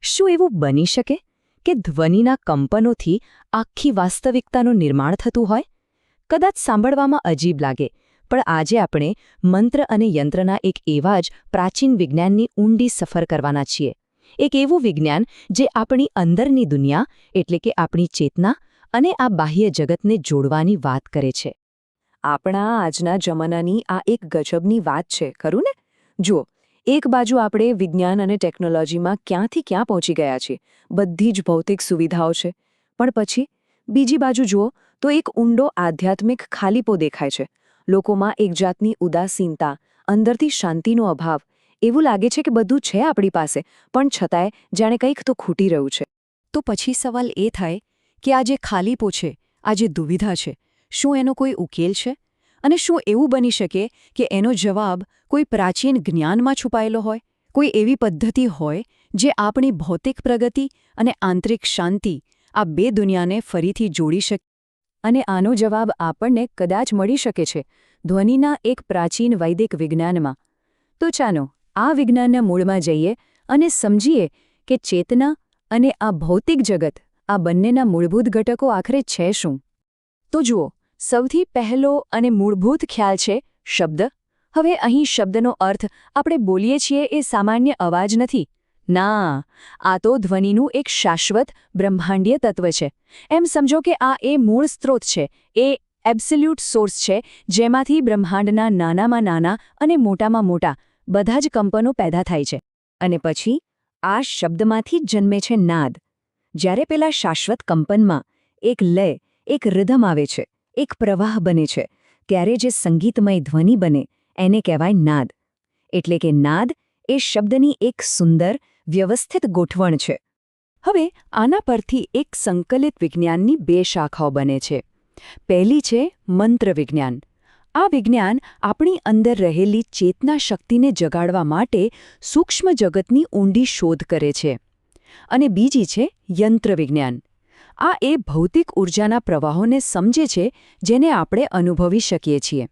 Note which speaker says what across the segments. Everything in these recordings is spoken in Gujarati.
Speaker 1: શું એવું બની શકે કે ધ્વનિના કંપનોથી આખી વાસ્તવિકતાનું નિર્માણ થતું હોય? કદાચ સાંભળવામાં અજીબ લાગે, પણ આજે આપણે મંત્ર અને યંત્રના એક એવા જ પ્રાચીન વિજ્ઞાનની ઊંડી સફર કરવાના છીએ. એક એવું વિજ્ઞાન જે આપણી અંદરની દુનિયા એટલે કે આપણી ચેતના અને આ બાહ્ય જગતને જોડવાની વાત કરે છે. આપણા આજના જમાનાની આ એક ગજબની વાત છે, ખરું ને? જુઓ, એક બાજુ આપણે વિજ્ઞાન અને ટેકનોલોજીમાં ક્યાંથી ક્યાં પહોંચી ગયા છીએ, બધી જ ભૌતિક સુવિધાઓ છે, પણ પછી બીજી બાજુ જુઓ તો એક ઊંડો આધ્યાત્મિક ખાલીપો દેખાય છે. લોકોમાં એક જાતની ઉદાસીનતા, અંદરથી શાંતિનો અભાવ. એવું લાગે છે કે બધું છે આપણી પાસે, પણ છતાંય જાણે કંઈક તો ખૂટી રહ્યું છે. તો પછી સવાલ એ થાય કે આ જે ખાલીપો છે, આ જે દુવિધા છે, શું એનો કોઈ ઉકેલ છે? અને શું એવું બની શકે કે એનો જવાબ કોઈ પ્રાચીન જ્ઞાનમાં છુપાયેલો હોય? કોઈ એવી પદ્ધતિ હોય જે આપણી ભૌતિક પ્રગતિ અને આંતરિક શાંતિ, આ બે દુનિયાને ફરીથી જોડી શકે? અને આનો જવાબ આપણને કદાચ મળી શકે છે ધ્વનિના એક પ્રાચીન વૈદિક વિજ્ઞાનમાં. તો ચાલો આ વિજ્ઞાનના મૂળમાં જઈએ અને સમજીએ કે ચેતના અને આ ભૌતિક જગત, આ બંનેના મૂળભૂત ઘટકો આખરે છે શું? તો જુઓ, સૌથી પહેલો અને મૂળભૂત ખ્યાલ છે શબ્દ. હવે અહીં શબ્દનો અર્થ આપણે બોલીએ છીએ એ સામાન્ય અવાજ નથી. ના, આ તો ધ્વનિનું એક શાશ્વત બ્રહ્માંડીય તત્વ છે. એમ સમજો કે આ એ મૂળ સ્ત્રોત છે, એ એબ્સોલ્યુટ સોર્સ છે, જેમાંથી બ્રહ્માંડના નાનામાં નાના અને મોટામાં મોટા બધા જ કંપનો પેદા થાય છે. અને પછી આ શબ્દમાંથી જ જન્મે છે નાદ. જ્યારે પેલા શાશ્વત કંપનમાં એક લય, એક રિધમ આવે છે, એક પ્રવાહ બને છે, ત્યારે જે સંગીતમય ધ્વનિ બને એને કહેવાય નાદ. એટલે કે નાદ એ શબ્દની એક સુંદર, વ્યવસ્થિત ગોઠવણ છે. હવે આના પરથી એક સંકલિત વિજ્ઞાનની બે શાખાઓ બને છે. પહેલી છે મંત્ર વિજ્ઞાન. આ વિજ્ઞાન આપણી અંદર રહેલી ચેતના શક્તિને જગાડવા માટે સૂક્ષ્મ જગતની ઊંડી શોધ કરે છે. અને બીજી છે યંત્ર વિજ્ઞાન. આ એ ભૌતિક ઊર્જાના પ્રવાહોને સમજે છે જેને આપણે અનુભવી શકીએ છીએ.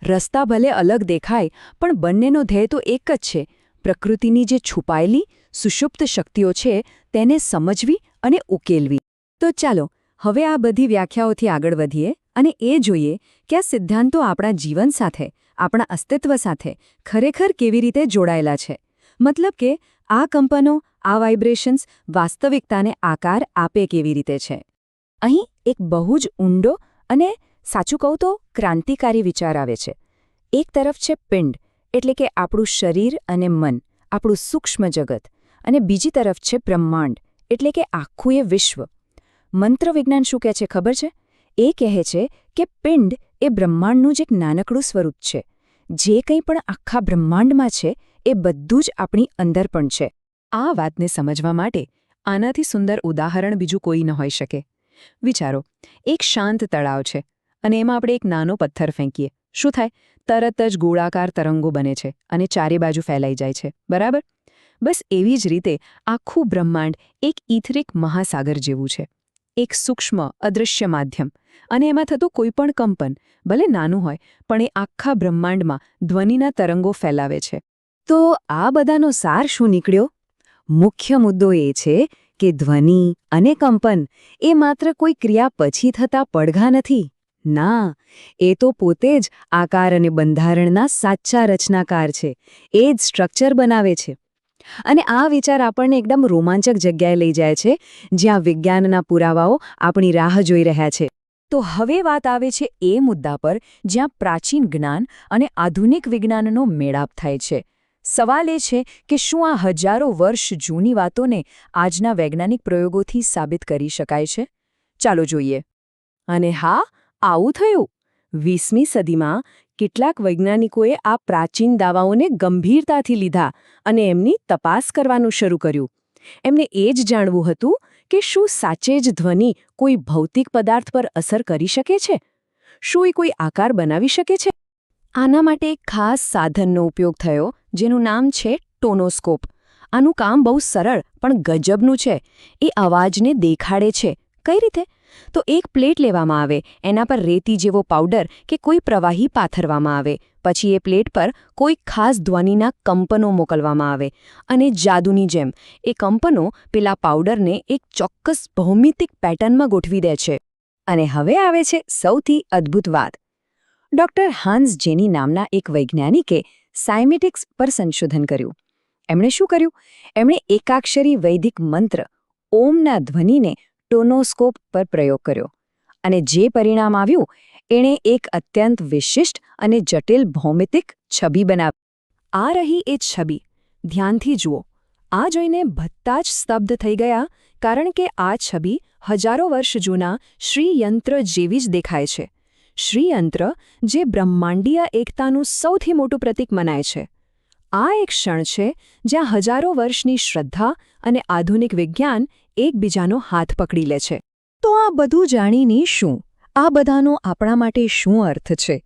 Speaker 1: રસ્તા ભલે અલગ દેખાય, પણ બંનેનો ધ્યેય તો એક જ છે: પ્રકૃતિની જે છુપાયેલી, સુષુપ્ત શક્તિઓ છે તેને સમજવી અને ઉકેલવી. તો ચાલો હવે આ બધી વ્યાખ્યાઓથી આગળ વધીએ અને એ જોઈએ કે આ સિદ્ધાંતો આપણા જીવન સાથે, આપણા અસ્તિત્વ સાથે ખરેખર કેવી રીતે જોડાયેલા છે. મતલબ કે આ કંપનો, આ વાઇબ્રેશન્સ વાસ્તવિકતાને આકાર આપે કેવી રીતે છે. અહીં એક બહુ જ ઊંડો અને, સાચું કહું તો, ક્રાંતિકારી વિચાર આવે છે. એક તરફ છે પિંડ, એટલે કે આપણું શરીર અને મન, આપણું સૂક્ષ્મ જગત, અને બીજી તરફ છે બ્રહ્માંડ, એટલે કે આખું એ વિશ્વ. મંત્ર વિજ્ઞાન શું કહે છે ખબર છે? એ કહે છે કે પિંડ એ બ્રહ્માંડનું જ એક નાનકડું સ્વરૂપ છે. જે કંઈ પણ આખા બ્રહ્માંડમાં છે એ બધું જ આપણી અંદર પણ છે. આ વાતને સમજવા માટે આનાથી સુંદર ઉદાહરણ બીજું કોઈ ન હોઈ શકે. વિચારો, એક શાંત તળાવ છે અને એમાં આપણે એક નાનો પથ્થર ફેંકીએ. શું થાય? તરત જ ગોળાકાર તરંગો બને છે અને ચારે બાજુ ફેલાઈ જાય છે, બરાબર? બસ એવી જ રીતે આખું બ્રહ્માંડ એક ઈથરિક મહાસાગર જેવું છે. એક સૂક્ષ્મ, અદૃશ્ય માધ્યમ. અને એમાં થતું કોઈપણ કંપન, ભલે નાનું હોય, પણ એ આખા બ્રહ્માંડમાં ધ્વનિના તરંગો ફેલાવે છે. તો આ બધાનો સાર શું નીકળ્યો? મુખ્ય મુદ્દો એ છે કે ધ્વનિ અને કંપન એ માત્ર કોઈ ક્રિયા પછી થતા પડઘા નથી. ના, એ તો પોતે જ આકાર અને બંધારણના સાચા રચનાકાર છે. એ જ સ્ટ્રક્ચર બનાવે છે. અને આ વિચાર આપણને એકદમ રોમાંચક જગ્યાએ લઈ જાય છે, જ્યાં વિજ્ઞાનના પુરાવાઓ આપણી રાહ જોઈ રહ્યા છે. તો હવે વાત આવે છે એ મુદ્દા પર જ્યાં પ્રાચીન જ્ઞાન અને આધુનિક વિજ્ઞાનનો મેળાપ થાય છે. સવાલ એ છે કે શું આ હજારો વર્ષ જૂની વાતોને આજના વૈજ્ઞાનિક પ્રયોગોથી સાબિત કરી શકાય છે? ચાલો જોઈએ. અને હા, આવું થયું. 20મી સદીમાં કેટલાક વૈજ્ઞાનિકોએ આ પ્રાચીન દાવાઓને ગંભીરતાથી લીધા અને એમની તપાસ કરવાનું શરૂ કર્યું. એમને એ જ જાણવું હતું કે શું સાચે જ ધ્વનિ કોઈ ભૌતિક પદાર્થ પર અસર કરી શકે છે? શું એ કોઈ આકાર બનાવી શકે છે? આના માટે એક ખાસ સાધનનો ઉપયોગ થયો, જેનું નામ છે ટોનોસ્કોપ. આનું કામ બહુ સરળ પણ ગજબનું છે. એ અવાજને દેખાડે છે. કઈ રીતે? તો એક પ્લેટ લેવામાં આવે, એના પર રેતી જેવો પાવડર કે કોઈ પ્રવાહી પાથરવામાં આવે, પછી એ પ્લેટ પર કોઈ ખાસ ધ્વનિના કંપનો મોકલવામાં આવે અને જાદુની જેમ એ કંપનો પેલા પાવડરને એક ચોક્કસ ભૌમિતિક પેટર્નમાં ગોઠવી દે છે. અને હવે આવે છે સૌથી અદ્ભુત વાત. ડૉક્ટર હાન્સ જેની નામના એક વૈજ્ઞાનિકે સાયમેટિક્સ પર સંશોધન કર્યું. એમણે શું કર્યું? એમણે એકાક્ષરી વૈદિક મંત્ર ઓમના ધ્વનિને ટોનોસ્કોપ પર પ્રયોગ કર્યો અને જે પરિણામ આવ્યું એણે એક અત્યંત વિશિષ્ટ અને જટિલ ભૌમિતિક છબી બનાવી. આ રહી એ છબી. ધ્યાનથી જુઓ. આ જોઈને બધા જ સ્તબ્ધ થઈ ગયા, કારણ કે આ છબી હજારો વર્ષ જૂના શ્રીયંત્ર જેવી જ દેખાય છે. શ્રીયંત્ર જે બ્રહ્માંડીય એકતાનું સૌથી મોટું પ્રતીક મનાય છે. આ એક ક્ષણ છે જ્યાં હજારો વર્ષની શ્રદ્ધા અને આધુનિક વિજ્ઞાન એકબીજાનો હાથ પકડી લે છે. તો આ બધું જાણીને શું? આ બધાનો આપણા માટે શું અર્થ છે?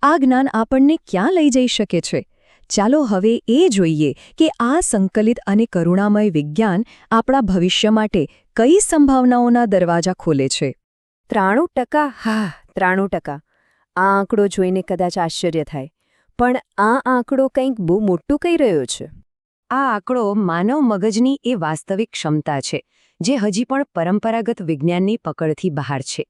Speaker 1: આ જ્ઞાન આપણને ક્યાં લઈ જઈ શકે છે? ચાલો હવે એ જોઈએ કે આ સંકલિત અને કરુણામય વિજ્ઞાન આપણા ભવિષ્ય માટે કઈ સંભાવનાઓના દરવાજા ખોલે છે. 93%. હા, 93%. આ આંકડો જોઈને કદાચ આશ્ચર્ય થાય, પણ આ આંકડો કંઈક બહુ મોટું કહી રહ્યો છે. આ આંકડો માનવ મગજની એ વાસ્તવિક ક્ષમતા છે જે હજી પણ પરંપરાગત વિજ્ઞાનની પકડથી બહાર છે.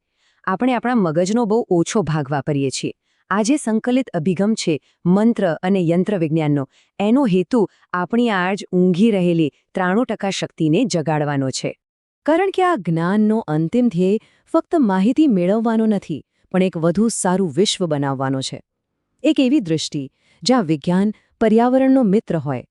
Speaker 1: આપણે આપણા મગજનો બહુ ઓછો ભાગ વાપરીએ છીએ. આ જે સંકલિત અભિગમ છે મંત્ર અને યંત્ર વિજ્ઞાનનો, એનો હેતુ આપણી આજ ઊંઘી રહેલી 93% શક્તિને જગાડવાનો છે. કારણ કે આ જ્ઞાનનો અંતિમ ધ્યેય ફક્ત માહિતી મેળવવાનો નથી, પણ એક વધુ સારું વિશ્વ બનાવવાનો છે. એક એવી દૃષ્ટિ જ્યાં વિજ્ઞાન પર્યાવરણનો મિત્ર હોય,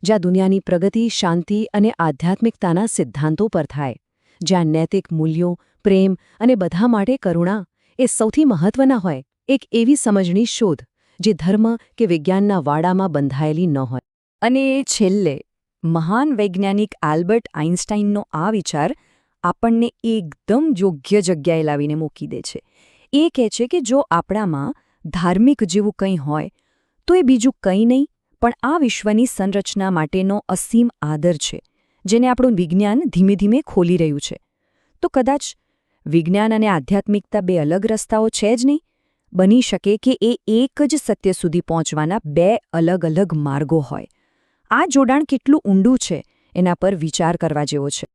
Speaker 1: જ્યાં દુનિયાની પ્રગતિ, શાંતિ અને આધ્યાત્મિકતાના સિદ્ધાંતો પર થાય, જ્યાં નૈતિક મૂલ્યો, પ્રેમ અને બધા માટે કરુણા એ સૌથી મહત્વના હોય. એક એવી સમજણી શોધ જે ધર્મ કે વિજ્ઞાનના વાડામાં બંધાયેલી ન હોય. અને છેલ્લે મહાન વૈજ્ઞાનિક આલ્બર્ટ આઇન્સ્ટાઈનનો આ વિચાર આપણને એકદમ યોગ્ય જગ્યાએ લાવીને મૂકી દે છે. એ કહે છે કે જો આપણામાં ધાર્મિક જેવું કંઈ હોય તો એ બીજું કંઈ નહીં પણ આ વિશ્વની સંરચના માટેનો અસીમ આદર છે, જેને આપણું વિજ્ઞાન ધીમે ધીમે ખોલી રહ્યું છે. તો કદાચ વિજ્ઞાન અને આધ્યાત્મિકતા બે અલગ રસ્તાઓ છે જ નહીં. બની શકે કે એ એક જ સત્ય સુધી પહોંચવાના બે અલગ અલગ માર્ગો હોય. આ જોડાણ કેટલું ઊંડું છે એના પર વિચાર કરવા જેવો છે.